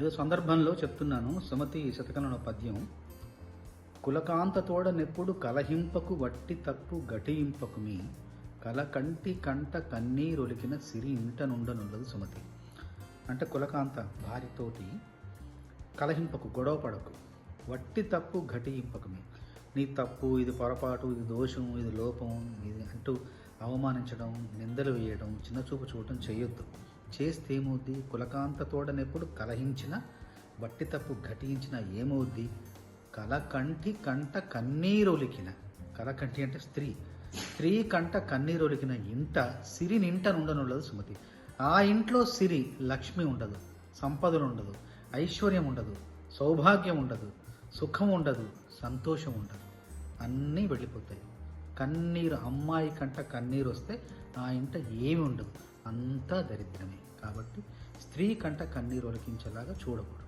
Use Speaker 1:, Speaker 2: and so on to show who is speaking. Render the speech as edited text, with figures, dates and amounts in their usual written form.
Speaker 1: ఏదో సందర్భంలో చెప్తున్నాను. సుమతి శతకంలో పద్యం. కులకాంతతోడ నెప్పుడు కలహింపకు వట్టి తప్పు గటింపకు మీ కలకంటి కంట కన్నీరొలికిన సిరి ఇంట నుండనున్నది సుమతి. అంటే కులకాంత భార్యతోటి కలహింపకు, గొడవ పడకు, వట్టి తప్పు ఘటింపకు మీ, నీ తప్పు, ఇది పొరపాటు, ఇది దోషం, ఇది లోపం, ఇది అంటూ అవమానించడం, నిందలు వేయడం, చిన్నచూపు చూడటం చేయొద్దు. చేస్తే ఏమవుద్ది? కులకాంతతోడనెప్పుడు కలహించిన, వట్టి తప్పు ఘటించిన ఏమవుద్ది? కలకంటి కంట కన్నీరొలికిన, కలకంటి అంటే స్త్రీ, స్త్రీ కంట కన్నీరొలికిన ఇంట సిరి నింట నుండనున్నది సుమతి. ఆ ఇంట్లో సిరి, లక్ష్మి ఉండదు, సంపదలు ఉండదు, ఐశ్వర్యం ఉండదు, సౌభాగ్యం ఉండదు, సుఖం ఉండదు, సంతోషం ఉండదు, అన్నీ వెళ్ళిపోతాయి. కన్నీరు, అమ్మాయి కంట కన్నీరు వస్తే ఆ ఇంట ఏమి ఉండదు, అంతా దరిద్రమే. కాబట్టి స్త్రీ కంట కన్నీరు ఒలికించేలాగా చూడకూడదు.